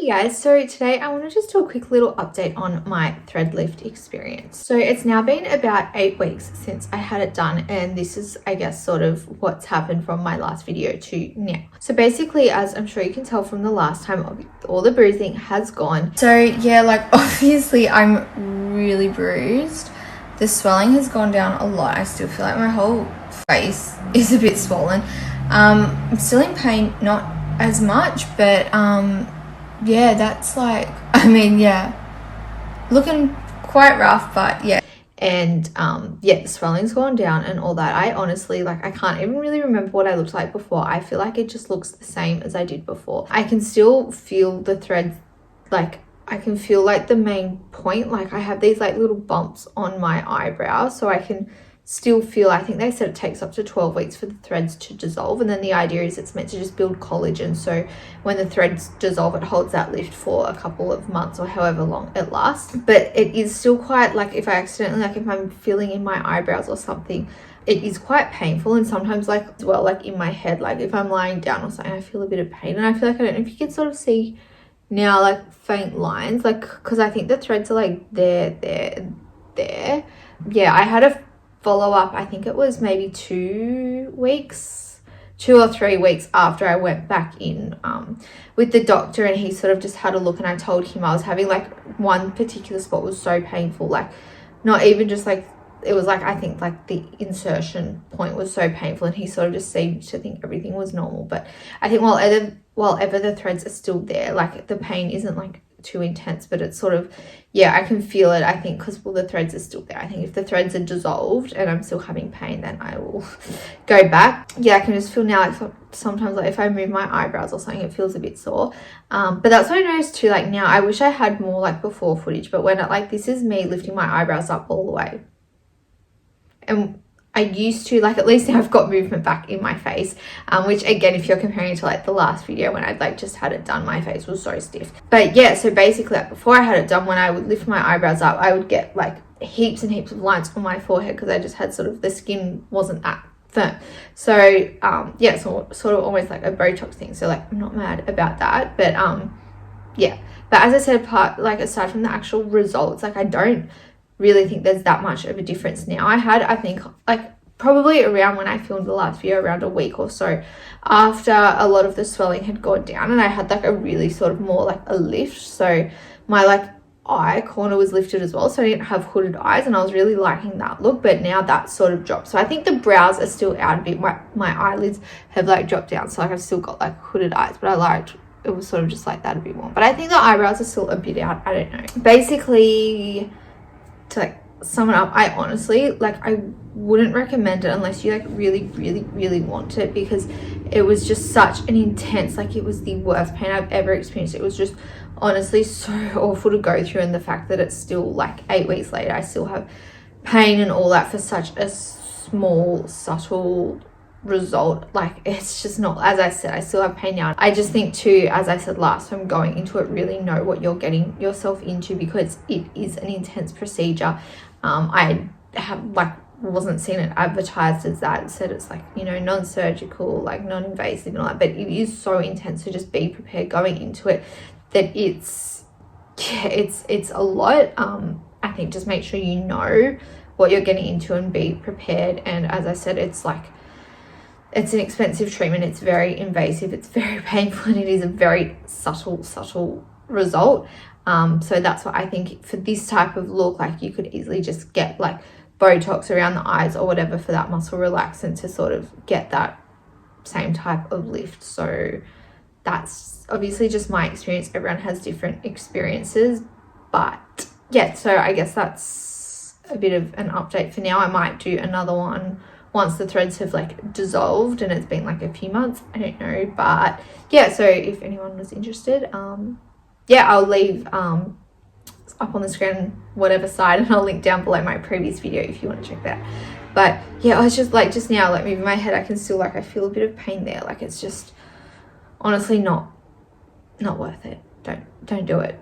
guys, so today I want to just do a quick little update on my thread lift experience. So it's now been about 8 weeks since I had it done, and this is, I guess, sort of what's happened from my last video to now. So basically, as I'm sure you can tell from the last time, all the bruising has gone. So yeah, like obviously I'm really bruised. The swelling has gone down a lot. I still feel like my whole face is a bit swollen. I'm still in pain, not as much, but yeah, that's like, I mean, yeah, looking quite rough, but yeah. And yeah, the swelling's gone down and all that. I honestly, like, I can't even really remember what I looked like before. I feel like it just looks the same as I did before. I can still feel the threads, like I can feel like the main point, like I have these like little bumps on my eyebrow, so I can still feel, I think they said it takes up to 12 weeks for the threads to dissolve, and then the idea is it's meant to just build collagen, so when the threads dissolve it holds that lift for a couple of months or however long it lasts. But it is still quite, like, if I accidentally, like if I'm feeling in my eyebrows or something, it is quite painful. And sometimes, like as well, like in my head, like if I'm lying down or something, I feel a bit of pain, and I feel like, I don't know if you can sort of see now, like faint lines, like because I think the threads are like there. Yeah, I had a follow up, I think it was maybe 2 or 3 weeks after I went back in with the doctor, and he sort of just had a look, and I told him I was having, like, one particular spot was so painful, like not even just like, it was like, I think like the insertion point was so painful, and he sort of just seemed to think everything was normal. But I think while ever the threads are still there, like the pain isn't like too intense, but it's sort of, yeah, I can feel it, I think, because, well, the threads are still there. I think if the threads are dissolved and I'm still having pain, then I will go back. Yeah, I can just feel now, like sometimes, like if I move my eyebrows or something, it feels a bit sore. But that's what I noticed too, like now I wish I had more like before footage, but when it, like, this is me lifting my eyebrows up all the way, and I used to, like, at least now I've got movement back in my face, which again, if you're comparing it to like the last video when I'd like just had it done, my face was so stiff. But yeah, so basically, like, before I had it done, when I would lift my eyebrows up, I would get like heaps and heaps of lines on my forehead because I just had sort of, the skin wasn't that firm. So yeah, so sort of almost like a Botox thing. So like, I'm not mad about that, but yeah. But as I said, aside from the actual results, like I don't really think there's that much of a difference now. I think like probably around when I filmed the last video, around a week or so after a lot of the swelling had gone down, and I had like a really sort of more like a lift, so my like eye corner was lifted as well, so I didn't have hooded eyes, and I was really liking that look. But now that's sort of dropped, so I think the brows are still out a bit. My eyelids have like dropped down, so like I've still got like hooded eyes, but I liked it was sort of just like that a bit more. But I think the eyebrows are still a bit out, I don't know. Basically, to like sum it up, I honestly, like, I wouldn't recommend it unless you like really want it, because it was just such an intense, like, it was the worst pain I've ever experienced. It was just honestly so awful to go through, and the fact that it's still like 8 weeks later, I still have pain and all that for such a small, subtle result. Like, it's just not, as I said, I still have pain now. I just think too, as I said last time, going into it, really know what you're getting yourself into, because it is an intense procedure. I have like wasn't seen it advertised as that. It said it's like, you know, non-surgical, like non-invasive and all that, but it is so intense. So just be prepared going into it that it's a lot. I think just make sure you know what you're getting into and be prepared. And as I said, it's like, it's an expensive treatment, it's very invasive, it's very painful, and it is a very subtle result. So that's what I think for this type of look, like, you could easily just get like Botox around the eyes or whatever for that muscle relaxant to sort of get that same type of lift. So that's obviously just my experience. Everyone has different experiences, but yeah, so I guess that's a bit of an update for now. I might do another one once the threads have like dissolved and it's been like a few months, I don't know. But yeah, so if anyone was interested, yeah, I'll leave up on the screen whatever side, and I'll link down below my previous video if you want to check that. But yeah, I was just like, just now, like, moving my head, I can still, like, I feel a bit of pain there. Like, it's just honestly not worth it. Don't do it.